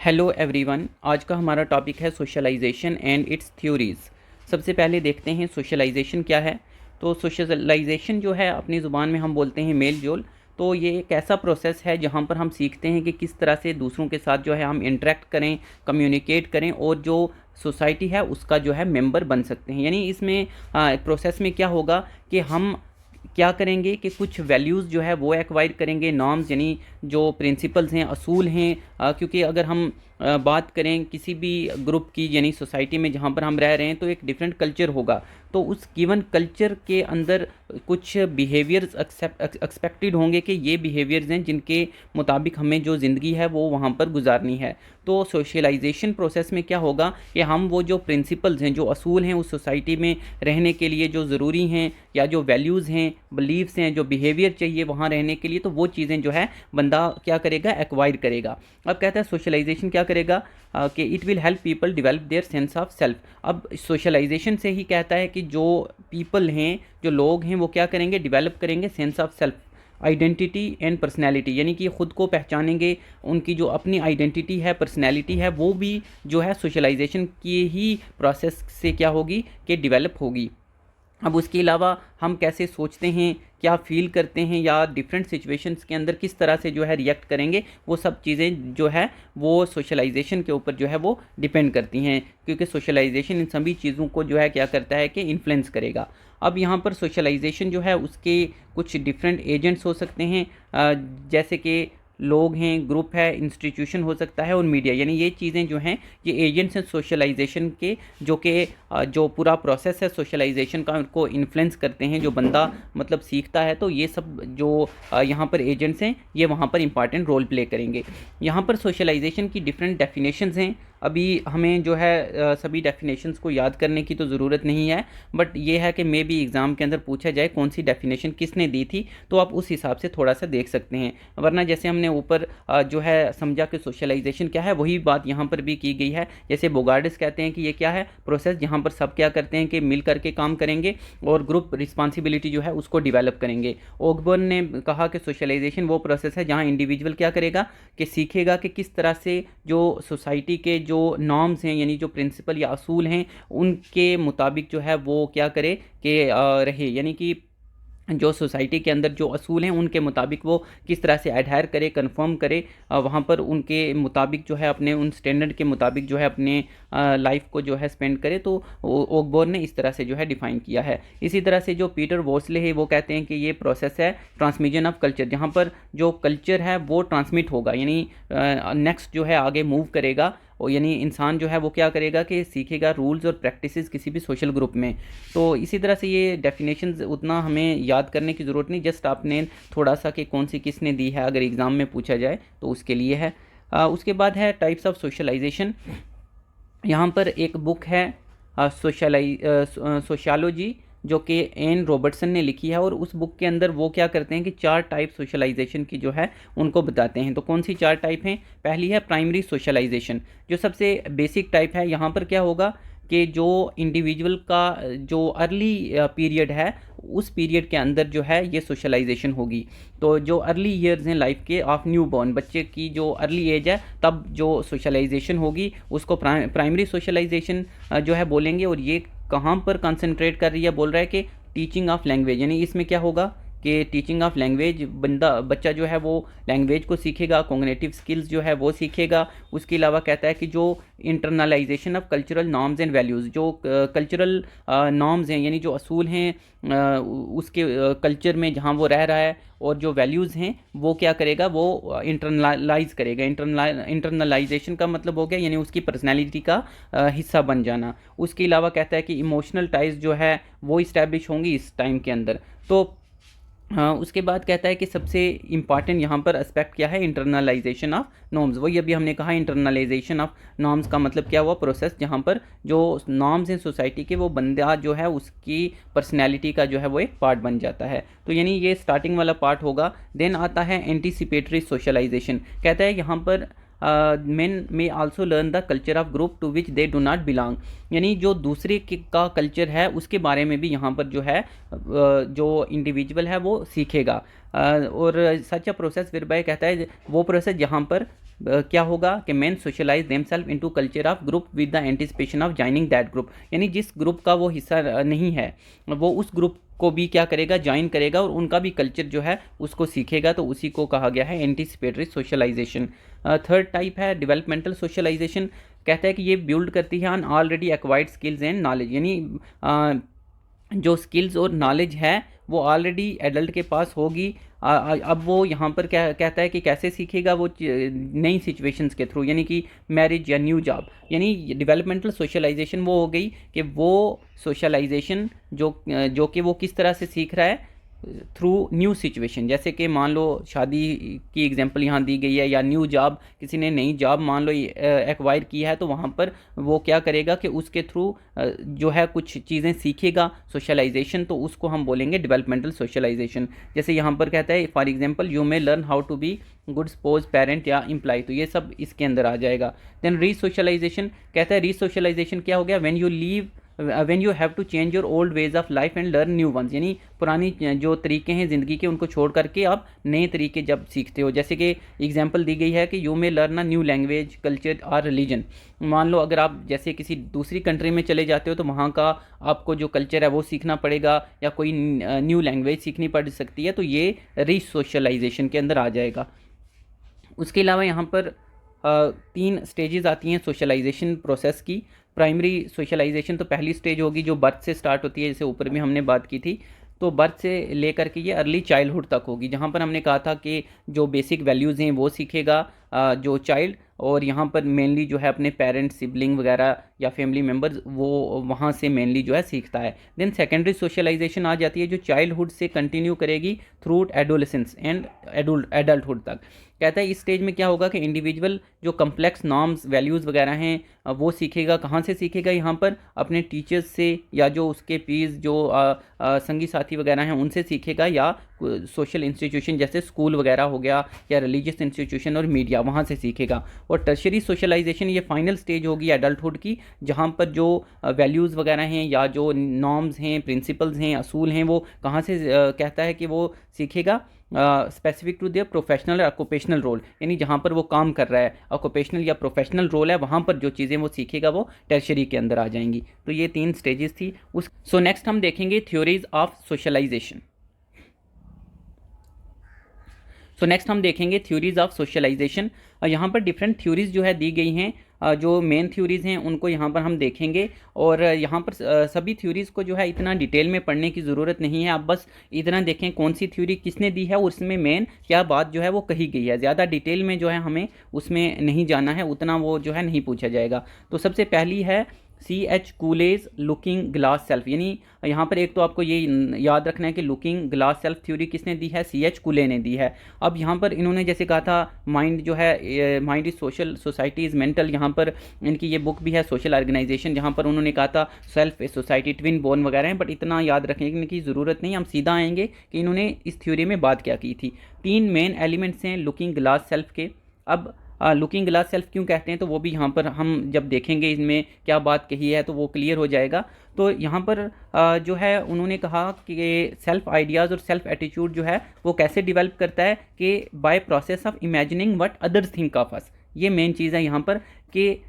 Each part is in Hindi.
हेलो एवरीवन, आज का हमारा टॉपिक है सोशलाइजेशन एंड इट्स थ्योरीज़। सबसे पहले देखते हैं सोशलाइजेशन क्या है। तो सोशलाइजेशन जो है अपनी ज़ुबान में हम बोलते हैं मेल जोल। तो ये एक ऐसा प्रोसेस है जहाँ पर हम सीखते हैं कि किस तरह से दूसरों के साथ जो है हम इंटरेक्ट करें, कम्युनिकेट करें और जो सोसाइटी है उसका जो है मेंबर बन सकते हैं। यानी इसमें प्रोसेस में क्या होगा कि हम क्या करेंगे कि कुछ वैल्यूज़ जो है वो एक्वायर करेंगे, नॉर्म्स यानी जो प्रिंसिपल्स हैं, असूल हैं। क्योंकि अगर हम बात करें किसी भी ग्रुप की यानी सोसाइटी में जहाँ पर हम रह रहे हैं तो एक डिफरेंट कल्चर होगा। तो उस गिवन कल्चर के अंदर कुछ बिहेवियर्स एक्सपेक्टेड होंगे कि ये बिहेवियर्स हैं जिनके मुताबिक हमें जो ज़िंदगी है वो वहाँ पर गुजारनी है। तो सोशलाइजेशन प्रोसेस में क्या होगा कि हम वो जो प्रिंसिपल्स हैं, जो असूल हैं उस सोसाइटी में रहने के लिए जो ज़रूरी हैं, या जो वैल्यूज़ हैं, बिलीव्स हैं, जो बिहेवियर चाहिए वहाँ रहने के लिए, तो वो चीज़ें जो है बंदा क्या करेगा, एक्वायर करेगा। अब कहता है सोशलाइजेशन क्या करेगा कि it will help people develop their sense of self. अब सोशलाइजेशन से ही कहता है कि जो पीपल हैं, जो लोग हैं, वो क्या करेंगे, डेवलप करेंगे sense of self, identity and personality, यानी कि ख़ुद को पहचानेंगे। उनकी जो अपनी आइडेंटिटी है, पर्सनैलिटी है, वो भी जो है सोशलाइजेशन की ही प्रोसेस से क्या होगी कि डेवलप होगी। अब उसके अलावा हम कैसे सोचते हैं, क्या फ़ील करते हैं, या डिफरेंट सिचुएशंस के अंदर किस तरह से जो है रिएक्ट करेंगे, वो सब चीज़ें जो है वो सोशलाइजेशन के ऊपर जो है वो डिपेंड करती हैं। क्योंकि सोशलाइजेशन इन सभी चीज़ों को जो है क्या करता है कि इन्फ्लुएंस करेगा। अब यहाँ पर सोशलाइजेशन जो है उसके कुछ डिफरेंट एजेंट्स हो सकते हैं, जैसे कि लोग हैं, ग्रुप है, इंस्टीट्यूशन हो सकता है और मीडिया। यानी ये चीज़ें जो हैं ये एजेंट्स हैं सोशलाइजेशन के, जो कि जो पूरा प्रोसेस है सोशलाइजेशन का उनको इन्फ्लुएंस करते हैं। जो बंदा मतलब सीखता है, तो ये सब जो यहाँ पर एजेंट्स हैं ये वहाँ पर इंपॉर्टेंट रोल प्ले करेंगे। यहाँ पर सोशलाइजेशन की डिफरेंट डेफिनेशंस हैं। अभी हमें जो है सभी डेफिनेशंस को याद करने की तो ज़रूरत नहीं है, बट ये है कि मे भी एग्ज़ाम के अंदर पूछा जाए कौन सी डेफिनेशन किसने दी थी, तो आप उस हिसाब से थोड़ा सा देख सकते हैं। वरना जैसे हमने ऊपर जो है समझा कि सोशलाइजेशन क्या है, वही बात यहाँ पर भी की गई है। जैसे बोगार्डिस कहते हैं कि ये क्या है, प्रोसेस जहाँ पर सब क्या करते हैं कि मिल करके काम करेंगे और ग्रुप रिस्पॉन्सिबिलिटी जो है उसको डिवेलप करेंगे। ओकबर्न ने कहा कि सोशलाइजेशन वो प्रोसेस है जहाँ इंडिविजुअल क्या करेगा कि सीखेगा कि किस तरह से जो सोसाइटी के जो नॉर्म्स हैं, यानी जो प्रिंसिपल या असूल हैं, उनके मुताबिक जो है वो क्या करे कि रहे। यानी कि जो सोसाइटी के अंदर जो असूल हैं उनके मुताबिक वो किस तरह से एडहायर करे, कन्फर्म करे, वहाँ पर उनके मुताबिक जो है अपने उन स्टैंडर्ड के मुताबिक जो है अपने लाइफ को जो है स्पेंड करे। तो ओकबोर्न ने इस तरह से जो है डिफ़ाइन किया है। इसी तरह से जो पीटर वोर्सले है वो कहते हैं कि ये प्रोसेस है ट्रांसमिशन ऑफ कल्चर, जहाँ पर जो कल्चर है वो ट्रांसमिट होगा, यानी नेक्स्ट जो है आगे मूव करेगा। और यानी इंसान जो है वो क्या करेगा कि सीखेगा रूल्स और प्रैक्टिसेस किसी भी सोशल ग्रुप में। तो इसी तरह से ये डेफिनेशंस उतना हमें याद करने की ज़रूरत नहीं, जस्ट आपने थोड़ा सा कि कौन सी किसने दी है अगर एग्ज़ाम में पूछा जाए तो उसके लिए है। उसके बाद है टाइप्स ऑफ सोशलाइजेशन। यहाँ पर एक बुक है सोशियोलॉजी, जो कि एन रॉबर्टसन ने लिखी है, और उस बुक के अंदर वो क्या करते हैं कि 4 टाइप सोशलाइजेशन की जो है उनको बताते हैं। तो कौन सी 4 टाइप हैं? पहली है प्राइमरी सोशलाइजेशन, जो सबसे बेसिक टाइप है। यहाँ पर क्या होगा कि जो इंडिविजुअल का जो अर्ली पीरियड है उस पीरियड के अंदर जो है ये सोशलाइजेशन होगी। तो जो अर्ली ईयर्स हैं लाइफ के ऑफ न्यू बॉर्न बच्चे की जो अर्ली एज है तब जो सोशलाइजेशन होगी उसको प्राइमरी सोशलाइजेशन जो है बोलेंगे। और ये कहाँ पर कंसंट्रेट कर रही है, बोल रहा है कि टीचिंग ऑफ लैंग्वेज, यानी इसमें क्या होगा कि टीचिंग ऑफ लैंग्वेज, बच्चा जो है वो लैंग्वेज को सीखेगा, कॉग्निटिव स्किल्स जो है वो सीखेगा। उसके अलावा कहता है कि जो internalisation of cultural norms and values, जो कल्चरल नॉर्म्स हैं यानी जो असूल हैं उसके कल्चर में जहाँ वो रह रहा है, और जो वैल्यूज़ हैं वो क्या करेगा, वो इंटरनलाइज करेगा। इंटरनलाइजेशन का मतलब हो गया यानी उसकी पर्सनैलिटी का हिस्सा बन जाना। उसके अलावा कहता है कि इमोशनल टाइज जो है वो इस्टेब्लिश होंगी इस टाइम के अंदर। तो उसके बाद कहता है कि सबसे इम्पॉर्टेंट यहाँ पर एस्पेक्ट क्या है, इंटरनलाइजेशन ऑफ नॉर्म्स। वही अभी हमने कहा इंटरनलाइजेशन ऑफ नॉर्म्स का मतलब क्या हुआ, प्रोसेस जहाँ पर जो नॉर्म्स हैं सोसाइटी के वो बंदा जो है उसकी पर्सनैलिटी का जो है वो एक पार्ट बन जाता है। तो यानी ये स्टार्टिंग वाला पार्ट होगा। देन आता है एंटीसिपेटरी सोशलाइजेशन। कहता है यहाँ पर men may also learn the culture of group to which they do not belong, यानी जो दूसरे का कल्चर है उसके बारे में भी यहाँ पर जो है जो इंडिविजुअल है वो सीखेगा। और such a process where by कहता है वो प्रोसेस जहाँ पर क्या होगा कि man socialize themselves into culture of group with the anticipation of joining that group, यानी जिस ग्रुप का वो हिस्सा नहीं है वो उस ग्रुप को भी क्या करेगा, ज्वाइन करेगा और उनका भी कल्चर जो है उसको सीखेगा, तो उसी को कहा गया है एंटिसिपेटरी सोशलाइजेशन। थर्ड टाइप है डेवलपमेंटल सोशलाइजेशन, कहता है कि ये बिल्ड करती है on already acquired skills and knowledge, यानी जो स्किल्स और नॉलेज है वो ऑलरेडी एडल्ट के पास होगी। अब वो यहाँ पर क्या कहता है कि कैसे सीखेगा, वो नई सिचुएशंस के थ्रू, यानी कि मैरिज या न्यू जॉब, यानी डेवलपमेंटल सोशलाइजेशन वो हो गई कि वो सोशलाइजेशन जो कि वो किस तरह से सीख रहा है थ्रू न्यू सिचुएशन, जैसे कि मान लो शादी की एग्जांपल यहाँ दी गई है, या न्यू जॉब, किसी ने नई जॉब मान लो एक्वायर की है, तो वहाँ पर वो क्या करेगा कि उसके थ्रू जो है कुछ चीज़ें सीखेगा सोशलाइजेशन, तो उसको हम बोलेंगे डेवलपमेंटल सोशलाइजेशन। जैसे यहाँ पर कहता है for example you may learn how to be good spouse parent या इम्प्लाई, तो ये सब इसके अंदर आ जाएगा। देन रीसोशलाइजेशन, कहता है रीसोशलाइजेशन क्या हो गया, when you leave when you have to change your old ways of life and learn new ones, यानी पुरानी जो तरीके हैं ज़िंदगी के उनको छोड़ करके आप नए तरीके जब सीखते हो। जैसे कि एग्जांपल दी गई है कि you may learn a new language culture और रिलीजन, मान लो अगर आप जैसे किसी दूसरी कंट्री में चले जाते हो तो वहाँ का आपको जो कल्चर है वो सीखना पड़ेगा, या कोई न्यू लैंग्वेज सीखनी पड़ सकती है, तो ये रीसोशलाइजेशन के अंदर आ जाएगा। उसके अलावा यहाँ पर 3 स्टेजेस आती हैं सोशलाइजेशन प्रोसेस की। प्राइमरी सोशलाइजेशन तो पहली स्टेज होगी जो बर्थ से स्टार्ट होती है, जैसे ऊपर भी हमने बात की थी, तो बर्थ से लेकर के ये अर्ली चाइल्डहुड तक होगी, जहाँ पर हमने कहा था कि जो बेसिक वैल्यूज़ हैं वो सीखेगा जो चाइल्ड, और यहाँ पर मेनली जो है अपने पेरेंट्स, सिबलिंग वगैरह या फैमिली मेम्बर्स वो वहाँ से मेनली जो है सीखता है। देन सेकेंडरी सोशलाइजेशन आ जाती है जो चाइल्डहुड से कंटिन्यू करेगी थ्रू एडोलेसेंस एंड एडल्टहुड तक। कहता है इस स्टेज में क्या होगा कि इंडिविजुअल जो कम्प्लेक्स नॉर्म्स वैल्यूज़ वगैरह हैं वो सीखेगा। कहाँ से सीखेगा, यहाँ पर अपने टीचर्स से, या जो उसके पीर्स जो संगी साथी वगैरह हैं उनसे सीखेगा, या सोशल इंस्टीट्यूशन जैसे स्कूल वगैरह हो गया, या रिलीजियस इंस्टीट्यूशन और मीडिया, वहाँ से सीखेगा। और टर्शरी सोशलाइजेशन ये फाइनल स्टेज होगी एडल्टहुड की, जहाँ पर जो वैल्यूज़ वगैरह हैं या जो नॉर्म्स हैं, प्रिंसिपल्स हैं, असूल हैं, वो कहाँ से कहता है कि वो सीखेगा स्पेसिफिक टू देयर प्रोफेशनल और ऑक्यूपेशनल रोल, यानी जहाँ पर वो काम कर रहा है, ऑक्यूपेशनल या प्रोफेशनल रोल है, वहाँ पर जो चीज़ें वो सीखेगा वो टर्शरी के अंदर आ जाएंगी। तो ये 3 स्टेजेस थी। सो नेक्स्ट हम देखेंगे theories of socialization. So next हम देखेंगे थ्योरीज ऑफ सोशलाइजेशन। यहाँ पर डिफरेंट थ्योरीज जो है दी गई हैं, जो मेन थ्योरीज़ हैं उनको यहाँ पर हम देखेंगे, और यहाँ पर सभी थ्योरीज़ को जो है इतना डिटेल में पढ़ने की ज़रूरत नहीं है, आप बस इतना देखें कौन सी थ्योरी किसने दी है और उसमें मेन क्या बात जो है वो कही गई है। ज़्यादा डिटेल में जो है हमें उसमें नहीं जाना है, उतना वो जो है नहीं पूछा जाएगा। तो सबसे पहली है C.H. कूलेज लुकिंग ग्लास सेल्फ, यानी यहाँ पर एक तो आपको ये याद रखना है कि लुकिंग ग्लास सेल्फ थ्योरी किसने दी है, C.H. कूले ने दी है। अब यहाँ पर इन्होंने जैसे कहा था माइंड जो है, mind is social, society is mental, यहाँ पर इनकी ये बुक भी है सोशल ऑर्गेनाइजेशन, जहाँ पर उन्होंने कहा था self a society, twin born वगैरह हैं, बट इतना याद रखने की ज़रूरत नहीं। हम सीधा आएंगे कि इन्होंने इस थ्योरी में बात क्या की थी। 3 मेन एलिमेंट्स हैं लुकिंग ग्लास सेल्फ के। अब लुकिंग ग्लास सेल्फ क्यों कहते हैं, तो वो भी यहाँ पर हम जब देखेंगे इनमें क्या बात कही है तो वो क्लियर हो जाएगा। तो यहाँ पर जो है उन्होंने कहा कि सेल्फ आइडियाज़ और सेल्फ एटीट्यूड जो है वो कैसे डेवलप करता है, कि by process of imagining what others think of us. ये मेन चीज़ है यहाँ पर, कि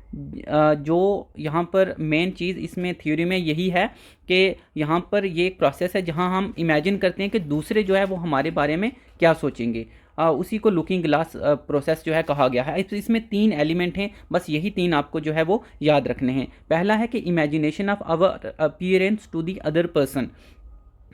जो यहाँ पर मेन चीज़ इसमें थ्योरी में यही है कि यहाँ पर ये एक प्रोसेस है जहाँ हम इमेजिन करते हैं कि दूसरे जो है वो हमारे बारे में क्या सोचेंगे, उसी को लुकिंग ग्लास प्रोसेस जो है कहा गया है। इसमें 3 एलिमेंट हैं, बस यही 3 आपको जो है वो याद रखने हैं। पहला है कि imagination of our appearance to the other person,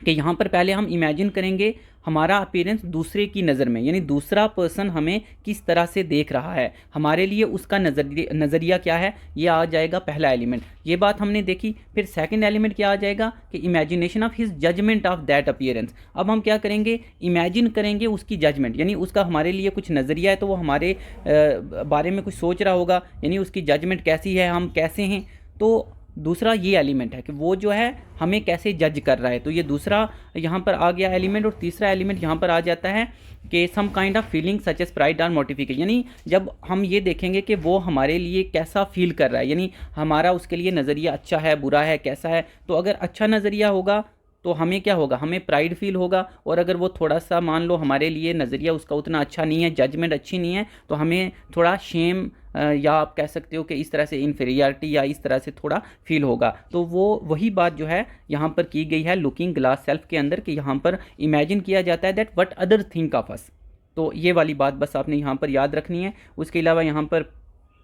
कि यहाँ पर पहले हम इमेजिन करेंगे हमारा अपीयरेंस दूसरे की नज़र में, यानी दूसरा पर्सन हमें किस तरह से देख रहा है, हमारे लिए उसका नज़रिया क्या है, ये आ जाएगा पहला एलिमेंट। ये बात हमने देखी। फिर सेकंड एलिमेंट क्या आ जाएगा कि imagination of his judgement of that appearance. अब हम क्या करेंगे, इमेजिन करेंगे उसकी जजमेंट, यानी उसका हमारे लिए कुछ नज़रिया है, तो वो हमारे बारे में कुछ सोच रहा होगा, यानी उसकी जजमेंट कैसी है, हम कैसे हैं। तो दूसरा ये एलिमेंट है कि वो जो है हमें कैसे जज कर रहा है, तो ये दूसरा यहाँ पर आ गया एलिमेंट। और तीसरा एलिमेंट यहाँ पर आ जाता है कि some kind of feeling such as pride और मोटिफिकेशन, यानी जब हम ये देखेंगे कि वो हमारे लिए कैसा फील कर रहा है, यानी हमारा उसके लिए नज़रिया अच्छा है, बुरा है, कैसा है। तो अगर अच्छा नज़रिया होगा तो हमें क्या होगा, हमें प्राइड फील होगा। और अगर वो थोड़ा सा मान लो हमारे लिए नज़रिया उसका उतना अच्छा नहीं है, जजमेंट अच्छी नहीं है, तो हमें थोड़ा शेम या आप कह सकते हो कि इस तरह से इन्फीरियरिटी या इस तरह से थोड़ा फील होगा। तो वो वही बात जो है यहाँ पर की गई है लुकिंग ग्लास सेल्फ के अंदर, कि यहाँ पर इमेजिन किया जाता है that what other think of us. तो ये वाली बात बस आपने यहाँ पर याद रखनी है। उसके अलावा यहाँ पर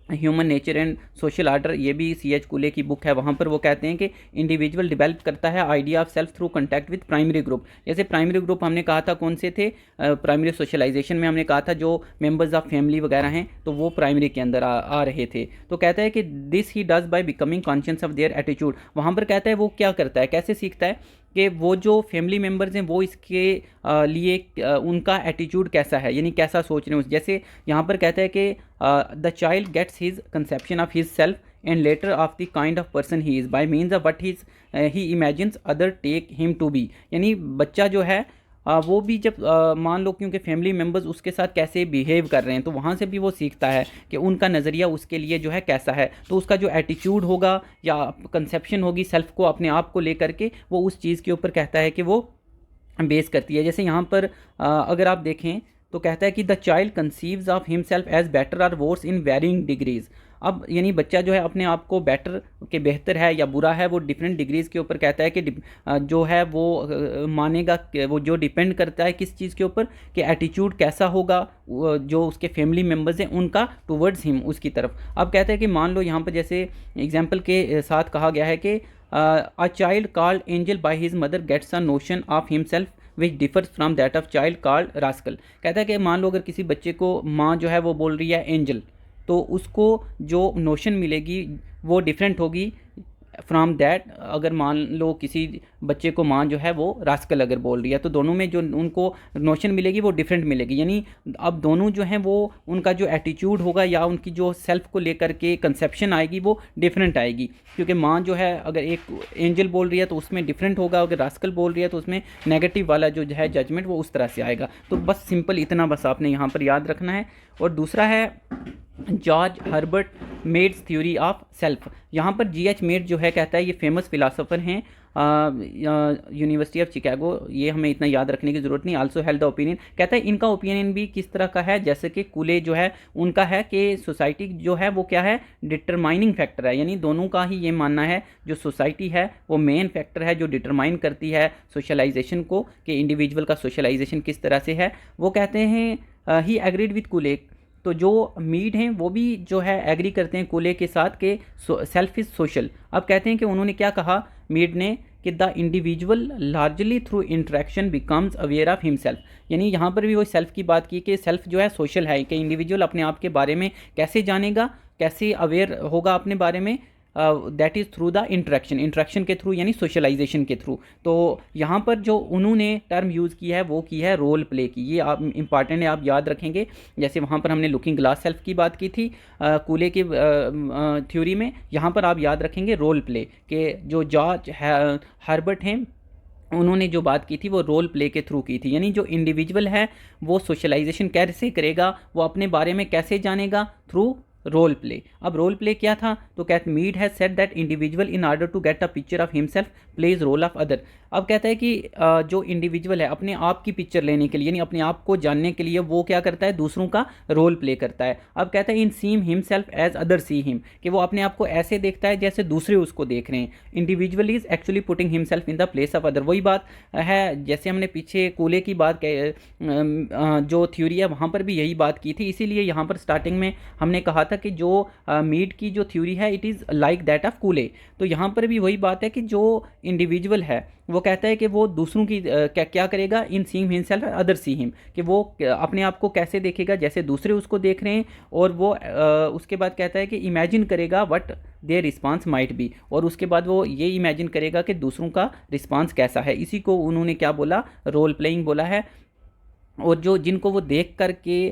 human nature and social order, ये भी C.H. कूले की बुक है, वहाँ पर वो कहते हैं कि इंडिविजुअल डेवलप करता है idea of self through contact with primary group. जैसे प्राइमरी ग्रुप हमने कहा था कौन से थे, प्राइमरी सोशलाइजेशन में हमने कहा था जो मेंबर्स ऑफ फैमिली वगैरह हैं, तो वो प्राइमरी के अंदर आ रहे थे। तो कहता है कि this he does by becoming conscious of their attitude. वहाँ पर कहता है वो क्या करता है, कैसे सीखता है कि वो जो फैमिली मेम्बर्स हैं वो इसके लिए उनका एटीट्यूड कैसा है, यानी कैसा सोच रहे हैं। जैसे यहाँ पर कहता है कि the child gets his conception of his self and later of the kind of person he is by means of what he imagines other take him to be. यानी बच्चा जो है वो भी जब मान लो क्योंकि फैमिली मेम्बर्स उसके साथ कैसे बिहेव कर रहे हैं, तो वहाँ से भी वो सीखता है कि उनका नज़रिया उसके लिए जो है कैसा है। तो उसका जो एटीट्यूड होगा या कंसेप्शन होगी सेल्फ को, अपने आप को लेकर के, वो उस चीज़ के ऊपर कहता है कि वो बेस करती है। जैसे यहाँ पर अगर आप देखें तो कहता है कि the child conceives of himself as better और वर्स इन वेरिंग डिग्रीज। अब यानी बच्चा जो है अपने आप को बेटर के बेहतर है या बुरा है, वो डिफरेंट डिग्रीज़ के ऊपर कहता है कि जो है वो मानेगा, वो जो डिपेंड करता है किस चीज़ के ऊपर, कि एटीट्यूड कैसा होगा जो उसके फैमिली मेम्बर्स हैं उनका टुवर्ड्स हिम, उसकी तरफ। अब कहता है कि मान लो यहाँ पर जैसे एग्जाम्पल के साथ कहा गया है कि a child called angel by his mother gets a notion of himself which differs from that of child called rascal. कहता है कि मान लो अगर किसी बच्चे को माँ जो है वो बोल रही है एंजल, तो उसको जो नोशन मिलेगी वो डिफरेंट होगी फ्राम दैट। अगर मान लो किसी बच्चे को माँ जो है वो रास्कल अगर बोल रही है, तो दोनों में जो उनको नोशन मिलेगी वो डिफरेंट मिलेगी। यानी अब दोनों जो हैं वो उनका जो एटीट्यूड होगा या उनकी जो सेल्फ को लेकर के कंसेप्शन आएगी वो डिफरेंट आएगी। क्योंकि माँ जो है अगर एक एंजल बोल रही है तो उसमें डिफरेंट होगा, अगर रास्कल बोल रही है तो उसमें नेगेटिव वाला जो है जजमेंट वो उस तरह से आएगा। तो बस सिंपल इतना बस आपने यहाँ पर याद रखना है। और दूसरा है George Herbert Mead's theory of self. यहाँ पर G.H. मेड जो है कहता है, ये फेमस फिलासफर हैं यूनिवर्सिटी ऑफ चिकागो, ये हमें इतना याद रखने की ज़रूरत नहीं। आल्सो हेल्ड द ओपिनियन, कहता है इनका ओपिनियन भी किस तरह का है, जैसे कि कूले जो है उनका है कि सोसाइटी जो है वो क्या है, डिटरमाइनिंग फैक्टर है। यानी दोनों का ही ये मानना है जो सोसाइटी है वो मेन फैक्टर है जो डिटरमाइन करती है सोशलाइजेशन को, कि इंडिविजुअल का सोशलाइजेशन किस तरह से है। वो कहते हैं ही एग्रीड विद कूले। तो जो मीड हैं वो भी जो है एग्री करते हैं कूले के साथ कि सेल्फ इज़ सोशल। अब कहते हैं कि उन्होंने क्या कहा मीड ने, कि the individual largely through interaction becomes aware of himself. यानी यहाँ पर भी वो सेल्फ की बात की कि सेल्फ जो है सोशल है, कि इंडिविजुअल अपने आप के बारे में कैसे जानेगा, कैसे अवेयर होगा अपने बारे में, that is through the interaction के थ्रू, यानी सोशलाइजेशन के थ्रू। तो यहाँ पर जो उन्होंने टर्म यूज़ की है वो की है रोल प्ले की। ये आप इंपॉर्टेंट है, आप याद रखेंगे। जैसे वहाँ पर हमने लुकिंग ग्लास सेल्फ की बात की थी कूले की थ्योरी में, यहाँ पर आप याद रखेंगे रोल प्ले के। जो जॉर्ज हर्बर्ट हैं उन्होंने जो बात की थी वो रोल प्ले के थ्रू की थी। यानी जो इंडिविजुअल है वो सोशलाइजेशन कैसे करेगा, वो अपने बारे में कैसे जानेगा, थ्रू रोल प्ले। अब रोल प्ले क्या था, तो कहते Mead has said that individual in order to get a picture of himself plays role of other. अब कहता है कि जो इंडिविजुअल है अपने आप की पिक्चर लेने के लिए, यानी अपने आप को जानने के लिए, वो क्या करता है, दूसरों का रोल प्ले करता है। अब कहता है in seem himself as other see him, कि वो अपने आप को ऐसे देखता है जैसे दूसरे उसको देख रहे हैं। Individual is actually putting himself in the place of other. वही बात है जैसे हमने पीछे कूले की बात जो थ्योरी है वहाँ पर भी यही बात की थी। इसीलिए यहाँ पर स्टार्टिंग में हमने कहा था कि जो मीड की जो थ्योरी है it is like that of Cooley. तो यहाँ पर भी वही बात है कि जो इंडिविजुअल है वो कहता है कि वो दूसरों की क्या करेगा, इन seem himself other see him, कि वो अपने आप को कैसे देखेगा जैसे दूसरे उसको देख रहे हैं। और वो उसके बाद कहता है कि इमेजिन करेगा what their response might be, और उसके बाद वो ये इमेजिन करेगा कि दूसरों का रिस्पांस कैसा है। इसी को उन्होंने क्या बोला, रोल प्लेइंग बोला है। और जो जिनको वो देख करके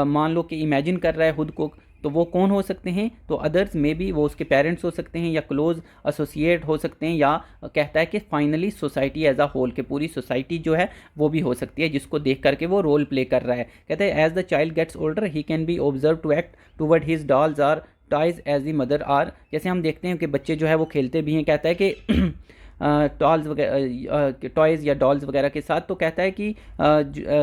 मान लो कि इमेजिन कर रहा है खुद को, तो वो कौन हो सकते हैं, तो अदर्स में भी वो उसके पेरेंट्स हो सकते हैं या क्लोज एसोसिएट हो सकते हैं, या कहता है कि finally society as a whole, के पूरी सोसाइटी जो है वो भी हो सकती है जिसको देख करके वो रोल प्ले कर रहा है। कहता है as the child gets older he can be observe to act toward his dolls or toys as the mother are. जैसे हम देखते हैं कि बच्चे जो है वो खेलते भी हैं, कहता है कि टॉयज़ वगैरह, टॉयज़ या डॉल्स वगैरह के साथ। तो कहता है कि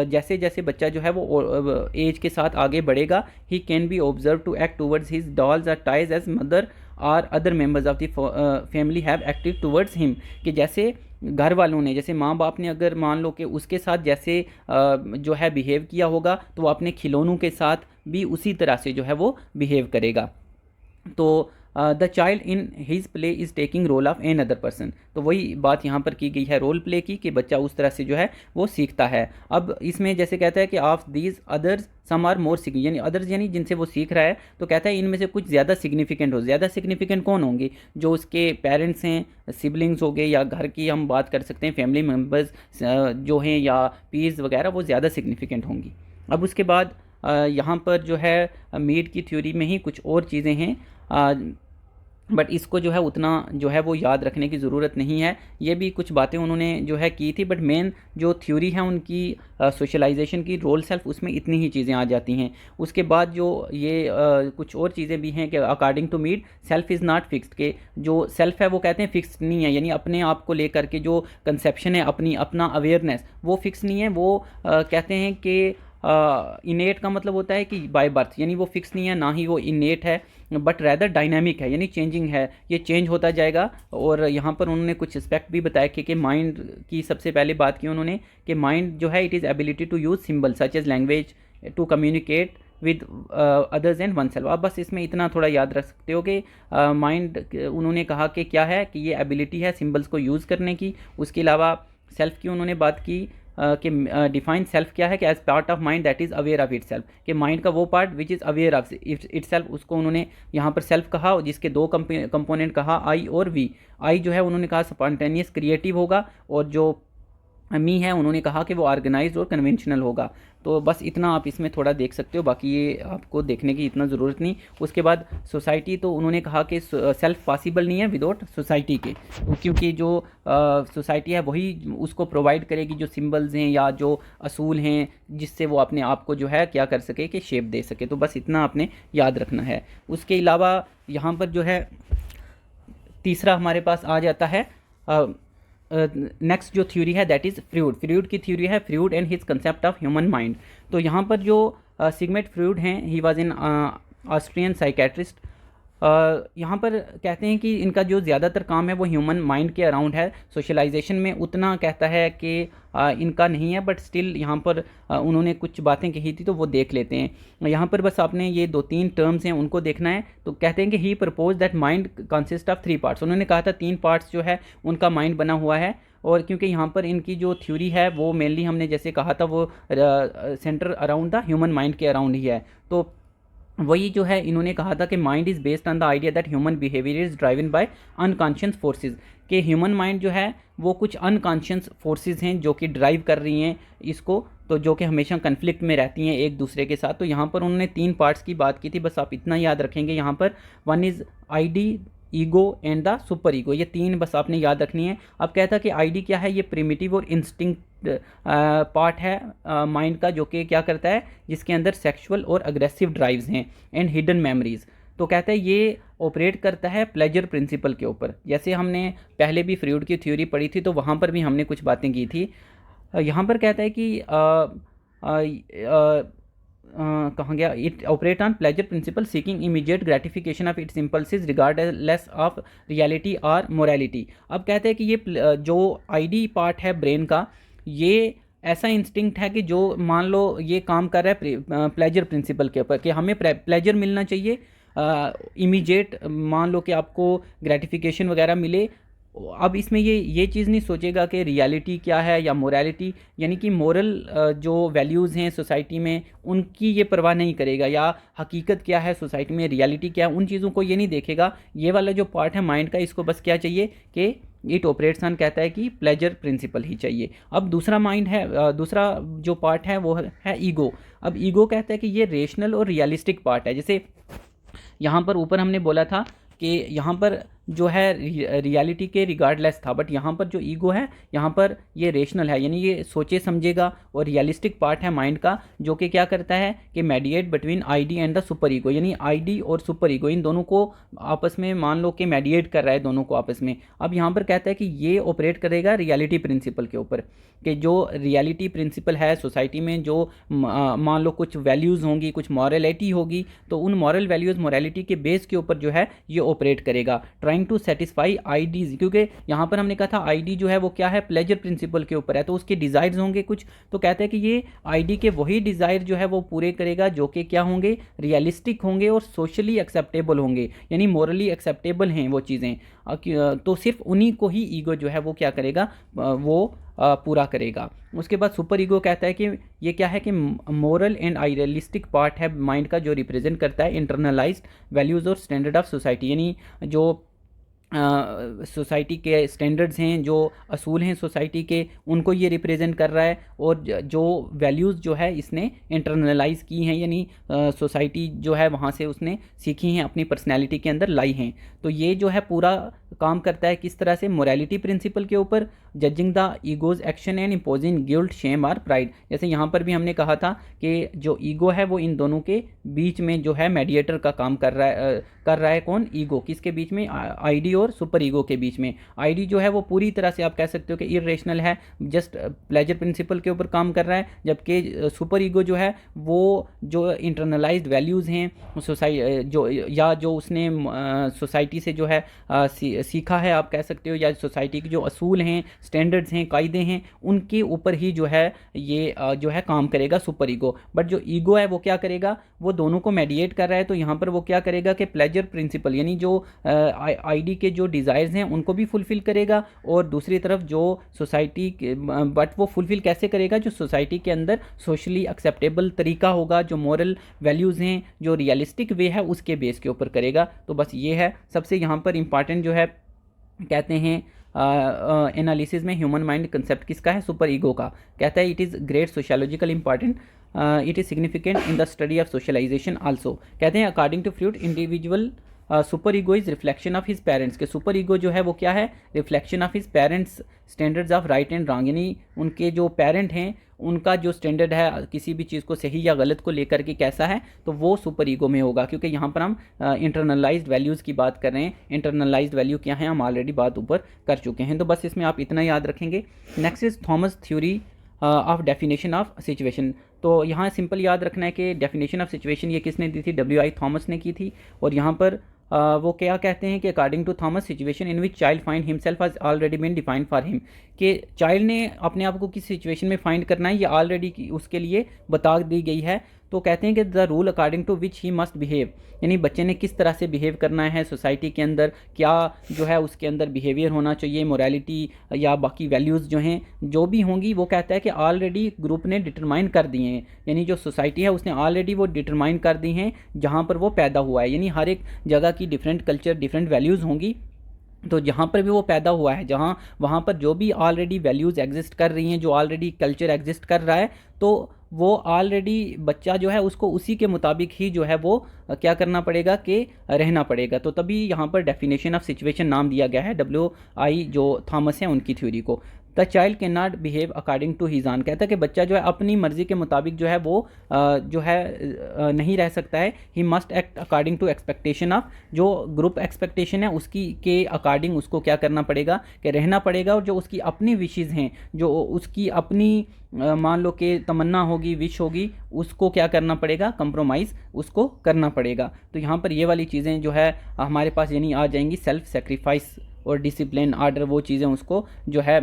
जैसे जैसे बच्चा जो है वो एज के साथ आगे बढ़ेगा, he can be observe to act towards his dolls और टॉयज़ एज मदर और other members of the family have acted towards him, कि जैसे घर वालों ने, जैसे माँ बाप ने अगर मान लो कि उसके साथ जैसे जो है बिहेव किया होगा, तो वो अपने खिलौनों के साथ भी उसी तरह से जो है वो बिहेव करेगा। तो the child in his play is taking role of an other person, तो वही बात यहाँ पर की गई है रोल प्ले की, कि बच्चा उस तरह से जो है वो सीखता है। अब इसमें जैसे कहता है कि of these others some are more significant, यानी अदर्स यानी जिनसे वो सीख रहा है, तो कहता है इनमें से कुछ ज़्यादा सिग्निफिकेंट हो। ज़्यादा सिग्निफिकेंट कौन होंगे? जो उसके पेरेंट्स हैं, सिबलिंग्स हो गए, या घर की हम बात कर सकते हैं फैमिली मेम्बर्स जो हैं, या पीर्स वगैरह, वो ज़्यादा सिग्निफिकेंट होंगी। अब उसके बाद यहाँ पर जो है मीड की थ्योरी में ही कुछ और चीज़ें हैं, बट इसको जो है उतना जो है वो याद रखने की ज़रूरत नहीं है। ये भी कुछ बातें उन्होंने जो है की थी, बट मेन जो थ्योरी है उनकी सोशलाइजेशन की, रोल सेल्फ, उसमें इतनी ही चीज़ें आ जाती हैं। उसके बाद जो ये कुछ और चीज़ें भी हैं कि according to Mead self is not fixed, के जो सेल्फ है वो कहते हैं फिक्स्ड नहीं है, यानी अपने आप को लेकर के जो कंसेप्शन है, अपना अवेयरनेस, वो फिक्स नहीं है। वो कहते हैं कि इनेट का मतलब होता है कि बाय बर्थ, यानी वो फिक्स नहीं है, ना ही वो इनेट है, बट रैदर डायनामिक है, यानी चेंजिंग है, ये चेंज होता जाएगा। और यहाँ पर उन्होंने कुछ एस्पेक्ट भी बताया कि माइंड की सबसे पहले बात की उन्होंने, कि माइंड जो है it is ability to use symbol such as language to communicate with others and one self. आप बस इसमें इतना थोड़ा याद रख सकते हो कि माइंड उन्होंने कहा कि क्या है, कि ये एबिलिटी है सिम्बल्स को यूज़ करने की। उसके अलावा सेल्फ की उन्होंने बात की कि डिफाइन सेल्फ क्या है, कि as part of mind that is aware of itself, कि माइंड का वो part which is aware of itself, उसको उन्होंने यहाँ पर सेल्फ कहा, जिसके दो कंपोनेंट कहा, आई और वी। आई जो है उन्होंने कहा स्पॉन्टेनियस क्रिएटिव होगा, और जो मी है उन्होंने कहा कि वो ऑर्गेनाइज्ड और कन्वेंशनल होगा। तो बस इतना आप इसमें थोड़ा देख सकते हो, बाकी ये आपको देखने की इतना ज़रूरत नहीं। उसके बाद सोसाइटी, तो उन्होंने कहा कि सेल्फ पॉसिबल नहीं है विदाउट सोसाइटी के, तो क्योंकि जो सोसाइटी है वही उसको प्रोवाइड करेगी जो सिंबल्स हैं या जो असूल हैं, जिससे वो अपने आप को जो है क्या कर सके, कि शेप दे सके। तो बस इतना आपने याद रखना है। उसके अलावा यहाँ पर जो है तीसरा हमारे पास आ जाता है नेक्स्ट जो थ्योरी है दैट इज़ फ्रूड की थ्योरी है, Freud and his concept of human mind. तो यहाँ पर जो सिगमेंट फ्रूड हैं, he was an Austrian psychiatrist. यहाँ पर कहते हैं कि इनका जो ज़्यादातर काम है वो ह्यूमन माइंड के अराउंड है। सोशलाइजेशन में उतना कहता है कि इनका नहीं है, बट स्टिल यहाँ पर उन्होंने कुछ बातें कही थी तो वो देख लेते हैं। यहाँ पर बस आपने ये 2-3 टर्म्स हैं उनको देखना है। तो कहते हैं कि he propose that mind consist of 3 parts. उन्होंने कहा था 3 पार्ट्स जो है उनका माइंड बना हुआ है। और क्योंकि यहाँ पर इनकी जो थ्योरी है वो मेनली हमने जैसे कहा था वो centre around the human mind के अराउंड ही है। तो वही जो है इन्होंने कहा था कि mind is based on the idea that human behaviour is driven by unconscious forces, कि ह्यूमन माइंड जो है वो कुछ अनकॉन्शियस फोर्सेस हैं जो कि ड्राइव कर रही हैं इसको, तो जो कि हमेशा कन्फ्लिक्ट में रहती हैं एक दूसरे के साथ। तो यहाँ पर उन्होंने 3 पार्ट्स की बात की थी, बस आप इतना याद रखेंगे यहाँ पर। One is ID, ego and the super ego, ये 3 बस आपने याद रखनी है। अब कहता है कि आईडी क्या है, ये प्रिमिटिव और इंस्टिंक्ट पार्ट है माइंड का, जो कि क्या करता है, जिसके अंदर सेक्सुअल और अग्रेसिव ड्राइव्स हैं एंड हिडन मेमोरीज। तो कहता है ये ऑपरेट करता है प्लेजर प्रिंसिपल के ऊपर। जैसे हमने पहले भी फ्रूड की थ्योरी पढ़ी थी तो वहाँ पर भी हमने कुछ बातें की थी। यहाँ पर कहता है कि कहाँ गया, it operate on pleasure principal seeking immediate gratification of its impulses regardless of reality और मोरालिटी। अब कहते हैं कि ये जो आईडी पार्ट है ब्रेन का, ये ऐसा इंस्टिंक्ट है कि जो मान लो ये काम कर रहा है प्लेजर प्रिंसिपल के ऊपर, कि हमें प्लेजर मिलना चाहिए इमीडिएट, मान लो कि आपको ग्रेटिफिकेशन वगैरह मिले। अब इसमें ये चीज़ नहीं सोचेगा कि रियलिटी क्या है या मोरालिटी, यानी कि मोरल जो वैल्यूज़ हैं सोसाइटी में उनकी ये परवाह नहीं करेगा, या हकीकत क्या है सोसाइटी में, रियलिटी क्या है, उन चीज़ों को ये नहीं देखेगा। ये वाला जो पार्ट है माइंड का, इसको बस क्या चाहिए कि इट ऑपरेट्स ऑन, कहता है कि प्लेजर प्रिंसिपल ही चाहिए। अब दूसरा माइंड है, दूसरा जो पार्ट है वो है ईगो। अब ईगो कहता है कि ये रेशनल और रियलिस्टिक पार्ट है। जैसे यहाँ पर ऊपर हमने बोला था कि यहाँ पर जो है रियलिटी के रिगार्डलेस था, बट यहाँ पर जो ईगो है यहाँ पर ये रेशनल है, यानी ये सोचे समझेगा और रियलिस्टिक पार्ट है माइंड का, जो कि क्या करता है कि mediate between ID and the super ego, यानी आईडी और सुपर ईगो इन दोनों को आपस में मान लो कि मेडिएट कर रहा है दोनों को आपस में। अब यहाँ पर कहता है कि ये ऑपरेट करेगा रियलिटी प्रिंसिपल के ऊपर, कि जो रियलिटी प्रिंसिपल है सोसाइटी में, जो मान लो कुछ वैल्यूज़ होंगी, कुछ मॉरलिटी होगी, तो उन मॉरल वैल्यूज़ मॉरलिटी के बेस के ऊपर जो है ये ऑपरेट करेगा, ट्राइंग टू सेटिस्फाई आईडीज, क्योंकि यहाँ पर हमने कहा था आईडी जो है वो क्या है, प्लेजर प्रिंसिपल के ऊपर है, तो उसके डिज़ायर्स होंगे कुछ, तो कहते हैं कि ये आईडी के वही डिज़ायर जो है वो पूरे करेगा जो कि क्या होंगे, रियलिस्टिक होंगे और सोशली एक्सेप्टेबल होंगे, यानी मोरली एक्सेप्टेबल हैं वो चीज़ें, तो सिर्फ उन्हीं को ही ईगो जो है वो क्या करेगा, वो पूरा करेगा। उसके बाद सुपर ईगो कहता है कि ये क्या है कि मोरल एंड आइडियलिस्टिक पार्ट है माइंड का, जो रिप्रेजेंट करता है इंटरनलाइज्ड वैल्यूज़ और स्टैंडर्ड ऑफ सोसाइटी, यानी जो सोसाइटी के स्टैंडर्ड्स हैं, जो असूल हैं सोसाइटी के, उनको ये रिप्रेजेंट कर रहा है, और जो वैल्यूज़ जो है इसने इंटरनलाइज की हैं, यानी सोसाइटी जो है वहाँ से उसने सीखी हैं, अपनी पर्सनैलिटी के अंदर लाई हैं। तो ये जो है पूरा काम करता है किस तरह से, मोरालिटी प्रिंसिपल के ऊपर, judging the ego's action and imposing guilt shame or pride. जैसे यहाँ पर भी हमने कहा था कि जो ईगो है वो इन दोनों के बीच में जो है मेडिएटर का काम कर रहा है कौन, ईगो, किसके बीच में, आईडी और सुपर ईगो के बीच में। आईडी जो है वो पूरी तरह से आप कह सकते हो कि इरेशनल है, जस्ट प्लेजर प्रिंसिपल के ऊपर काम कर रहा है, जबकि सुपर ईगो जो है वो जो इंटरनलाइज्ड वैल्यूज़ हैं जो उसने सोसाइटी से जो है सीखा है आप कह सकते हो, या सोसाइटी के जो असूल हैं, स्टैंडर्ड्स हैं, कायदे हैं, उनके ऊपर ही जो है ये जो है काम करेगा सुपर ईगो। बट जो ईगो है वो क्या करेगा, वो दोनों को मेडिएट कर रहा है, तो यहाँ पर वो क्या करेगा कि प्लेजर प्रिंसिपल, यानी जो आईडी के जो डिज़ायर्स हैं उनको भी फुलफ़िल करेगा, और दूसरी तरफ जो सोसाइटी बट वो फुलफ़िल कैसे करेगा, जो सोसाइटी के अंदर सोशली एक्सेप्टेबल तरीका होगा, जो मॉरल वैल्यूज़ हैं, जो रियलिस्टिक वे है, उसके बेस के ऊपर करेगा। तो बस ये है सबसे यहाँ पर इम्पॉर्टेंट जो है, कहते हैं एनालिसिस में ह्यूमन माइंड कंसेप्ट किसका है, सुपर ईगो का। कहता है it is great sociological important, it is significant in the study of socialization also. कहते हैं according to Freud individual super ego is reflection of his parents, के सुपर ईगो जो है वो क्या है, reflection of his parents standards of right and wrong, यानी उनके जो पेरेंट हैं उनका जो स्टैंडर्ड है किसी भी चीज़ को सही या गलत को लेकर के कैसा है, तो वो सुपर ईगो में होगा, क्योंकि यहाँ पर हम इंटरनलाइज्ड वैल्यूज़ की बात कर रहे हैं। इंटरनलाइज्ड वैल्यू क्या है हम ऑलरेडी बात ऊपर कर चुके हैं, तो बस इसमें आप इतना याद रखेंगे। Next is Thomas theory of definition of situation. तो यहाँ सिंपल याद रखना है कि डेफिनेशन ऑफ सिचुएशन ये किसने दी थी, W.I. थॉमस ने की थी। और यहाँ पर वो क्या कहते हैं कि according to Thomas situation in which child find himself has already been defined for him, कि चाइल्ड ने अपने आप को किस सिचुएशन में फाइंड करना है ये ऑलरेडी उसके लिए बता दी गई है। तो कहते हैं कि the rule according to which he must behave, यानी बच्चे ने किस तरह से बिहेव करना है सोसाइटी के अंदर, क्या जो है उसके अंदर बिहेवियर होना चाहिए, मोरालिटी या बाकी वैल्यूज़ जो हैं जो भी होंगी, वो कहता है कि ऑलरेडी ग्रुप ने डिटरमाइन कर दिए हैं, यानी जो सोसाइटी है उसने ऑलरेडी वो डिटरमाइन कर दी हैं जहाँ पर वो पैदा हुआ है, यानी हर एक जगह की डिफरेंट कल्चर डिफरेंट वैल्यूज़ होंगी। तो जहाँ पर भी वो पैदा हुआ है, जहाँ वहाँ पर जो भी ऑलरेडी वैल्यूज़ एग्जिस्ट कर रही हैं, जो ऑलरेडी कल्चर एग्जिस्ट कर रहा है, तो वो ऑलरेडी बच्चा जो है उसको उसी के मुताबिक ही जो है वो क्या करना पड़ेगा कि रहना पड़ेगा। तो तभी यहाँ पर डेफिनेशन ऑफ सिचुएशन नाम दिया गया है W.I. जो थॉमस हैं उनकी थ्योरी को। The child cannot behave according to his own, कहता है कि बच्चा जो है अपनी मर्ज़ी के मुताबिक जो है वो जो है नहीं रह सकता है। He must act according to expectation of, जो ग्रुप एक्सपेक्टेशन है उसकी के अकॉर्डिंग उसको क्या करना पड़ेगा कि रहना पड़ेगा, और जो उसकी अपनी विशेज़ हैं, जो उसकी अपनी मान लो कि तमन्ना होगी, विश होगी, उसको क्या करना पड़ेगा, कंप्रोमाइज़ उसको करना पड़ेगा। तो यहाँ पर ये वाली चीज़ें जो है हमारे पास यानी आ जाएंगी, सेल्फ सेक्रीफाइस और डिसिप्लिन ऑर्डर, वो चीज़ें उसको जो है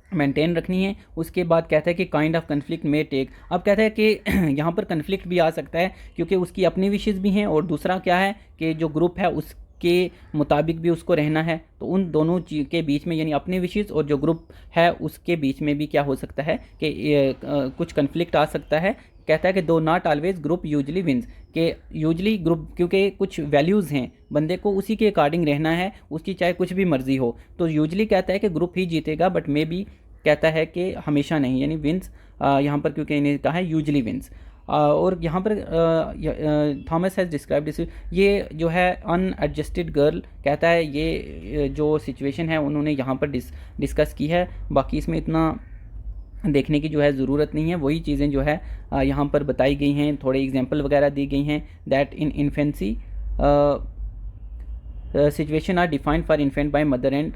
मेंटेन रखनी है। उसके बाद कहता है कि काइंड ऑफ कन्फ्लिक्ट में टेक, अब कहता है कि यहाँ पर कन्फ्लिक्ट भी आ सकता है क्योंकि उसकी अपनी विशेज़ भी हैं, और दूसरा क्या है कि जो ग्रुप है उसके मुताबिक भी उसको रहना है। तो उन दोनों चीज़ के बीच में यानी अपनी विशेज़ और जो ग्रुप है उसके बीच में भी क्या हो सकता है कि कुछ कन्फ्लिक्ट आ सकता है। कहता है कि though not always group usually wins, कि यूजली ग्रुप क्योंकि कुछ वैल्यूज़ हैं, बंदे को उसी के अकॉर्डिंग रहना है, उसकी चाहे कुछ भी मर्ज़ी हो, तो यूजली कहता है कि ग्रुप ही जीतेगा, बट मे बी कहता है कि हमेशा नहीं, यानी विंस यहाँ पर क्योंकि इन्हें कहा है यूजली विंस। और यहाँ पर थॉमस हैज़ डिस्क्राइब दिस, ये जो है अनएडजस्टेड गर्ल कहता है, ये जो सिचुएशन है उन्होंने यहाँ पर डिस्कस की है। बाकी इसमें इतना देखने की जो है ज़रूरत नहीं है, वही चीज़ें जो है यहाँ पर बताई गई हैं, थोड़े एग्जांपल वगैरह दी गई हैं। That in infancy situation are defined for infant by mother and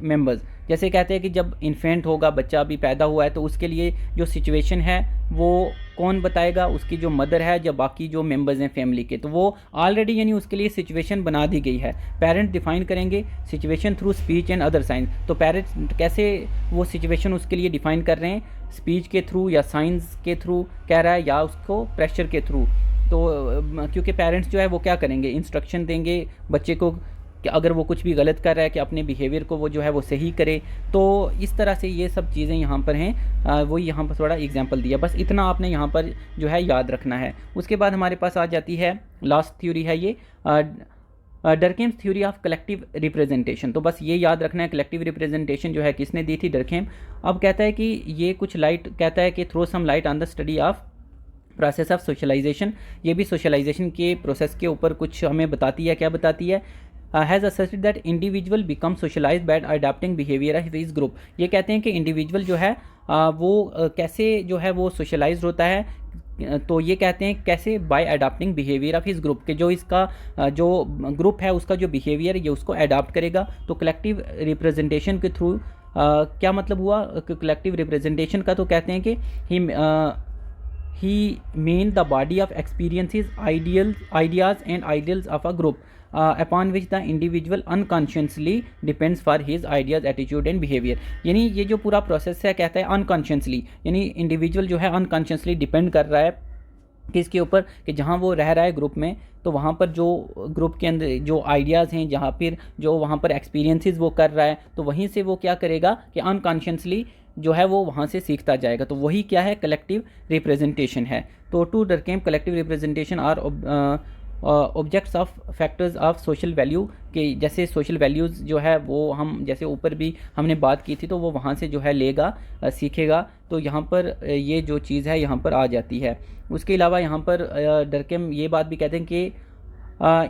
members. जैसे कहते हैं कि जब इन्फेंट होगा, बच्चा अभी पैदा हुआ है, तो उसके लिए जो सिचुएशन है वो कौन बताएगा, उसकी जो मदर है या बाकी जो मेंबर्स हैं फैमिली के, तो वो ऑलरेडी यानी उसके लिए सिचुएशन बना दी गई है। पेरेंट्स डिफाइन करेंगे situation through speech and other science. तो पेरेंट्स कैसे वो सिचुएशन उसके लिए डिफाइन कर रहे हैं, स्पीच के थ्रू या साइंस के थ्रू कह रहा है, या उसको प्रेशर के थ्रू। तो क्योंकि पेरेंट्स जो है वो क्या करेंगे, इंस्ट्रक्शन देंगे बच्चे को कि अगर वो कुछ भी गलत कर रहा है कि अपने बिहेवियर को वो जो है वो सही करे। तो इस तरह से ये सब चीज़ें यहाँ पर हैं, वो यहाँ पर थोड़ा एग्जांपल दिया, बस इतना आपने यहाँ पर जो है याद रखना है। उसके बाद हमारे पास आ जाती है लास्ट थ्योरी है ये डरखेम्स थ्योरी ऑफ कलेक्टिव रिप्रेजेंटेशन। तो बस ये याद रखना है, कलेक्टिव रिप्रेजेंटेशन जो है किसने दी थी, डरखेम। अब कहता है कि ये कुछ लाइट कहता है कि throw some light on the study of process of socialization. ये भी सोशलाइजेशन के प्रोसेस के ऊपर कुछ हमें बताती है। क्या बताती है, has asserted that individual become socialized by adapting behavior of his group। ये कहते हैं कि इंडिविजुअल जो है वो कैसे जो है वो सोशलाइज होता है, तो ये कहते हैं कैसे, by adapting behaviour of his group, के जो इसका जो ग्रुप है उसका जो बिहेवियर ये उसको अडाप्ट करेगा। तो कलेक्टिव रिप्रेजेंटेशन के थ्रू क्या मतलब हुआ, कलेक्टिव रिप्रेजेंटेशन का तो कहते हैं कि he mean the body of experiences, ideas and ideals of a group upon which the individual unconsciously depends for his ideas, attitude and behavior। यानी ये जो पूरा प्रोसेस है कहता है अनकॉन्शियसली, यानी इंडिविजुअल जो है अनकॉन्शियसली डिपेंड कर रहा है किसके ऊपर, कि जहाँ वो रह रहा है ग्रुप में, तो वहाँ पर जो ग्रुप के अंदर जो आइडियाज़ हैं, जहाँ फिर जो वहाँ पर एक्सपीरियंसेस वो कर रहा है, तो वहीं से वो क्या करेगा कि अनकॉन्शियसली जो है वो वहाँ से सीखता जाएगा। तो वही क्या है, कलेक्टिव रिप्रेजेंटेशन है। तो to Durkheim collective representation are objects of factors of social value, के जैसे सोशल वैल्यूज़ जो है वो हम जैसे ऊपर भी हमने बात की थी, तो वो वहाँ से जो है लेगा, सीखेगा। तो यहाँ पर ये जो चीज़ है यहाँ पर आ जाती है। उसके अलावा यहाँ पर डरखेम ये बात भी कहते हैं कि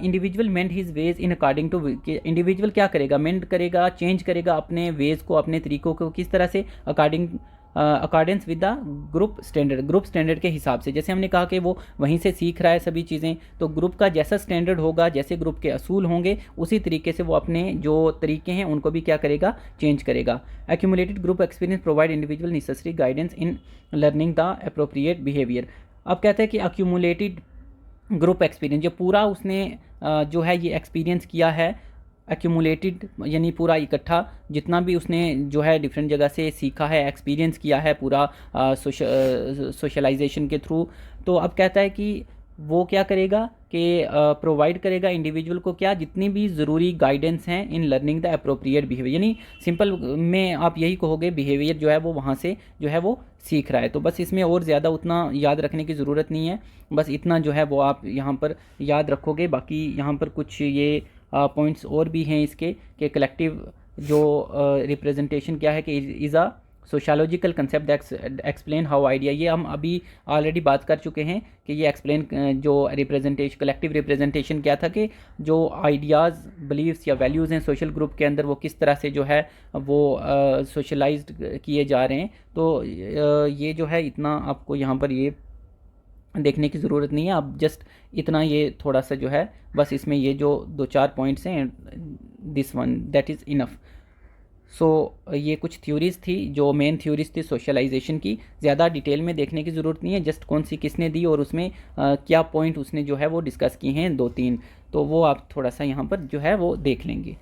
individual mend his ways in according to, individual क्या करेगा, मेंट करेगा, चेंज करेगा अपने वेज को, अपने तरीक़ों को, किस तरह से, accordance with the group standard, group standard के हिसाब से। जैसे हमने कहा कि वो वहीं से सीख रहा है सभी चीज़ें, तो ग्रुप का जैसा स्टैंडर्ड होगा, जैसे ग्रुप के असूल होंगे, उसी तरीके से वो अपने जो तरीके हैं उनको भी क्या करेगा, चेंज करेगा। Accumulated group experience provide individual necessary guidance in learning the appropriate behaviour. अब कहता है कि एक्यूमुलेटेड ग्रुप एक्सपीरियंस, जो पूरा उसने जो है ये एक्सपीरियंस किया है, एक्यूमुलेटेड यानी पूरा इकट्ठा जितना भी उसने जो है डिफरेंट जगह से सीखा है, एक्सपीरियंस किया है पूरा सोशलाइजेशन के थ्रू। तो अब कहता है कि वो क्या करेगा कि प्रोवाइड करेगा इंडिविजुअल को क्या, जितनी भी ज़रूरी गाइडेंस हैं in learning the appropriate behaviour. यानी सिंपल में आप यही कहोगे बिहेवियर जो है वो वहाँ से जो है वो सीख रहा है। तो बस इसमें और ज़्यादा उतना याद रखने की ज़रूरत नहीं है, बस इतना जो है वो आप यहाँ पर याद रखोगे। बाकी यहाँ पर कुछ ये पॉइंट्स और भी हैं इसके, कि कलेक्टिव जो रिप्रेजेंटेशन क्या है, कि is a sociological concept explain how idea. ये हम अभी ऑलरेडी बात कर चुके हैं कि ये एक्सप्लेन जो रिप्रेजेंटेशन, कलेक्टिव रिप्रेजेंटेशन क्या था, कि जो आइडियाज़, बिलीव्स या वैल्यूज़ हैं सोशल ग्रुप के अंदर, वो किस तरह से जो है वो सोशलाइज्ड किए जा रहे हैं। तो ये जो है इतना आपको यहाँ पर ये देखने की ज़रूरत नहीं है, आप जस्ट इतना ये थोड़ा सा जो है बस इसमें ये जो 2-4 पॉइंट्स हैं, this one that is enough. So ये कुछ थ्योरीज़ थी जो मेन थ्योरीज़ थी सोशलाइजेशन की, ज़्यादा डिटेल में देखने की ज़रूरत नहीं है, जस्ट कौन सी किसने दी और उसमें क्या पॉइंट उसने जो है वो डिस्कस किए हैं 2-3, तो वो आप थोड़ा सा यहाँ पर जो है वो देख लेंगे।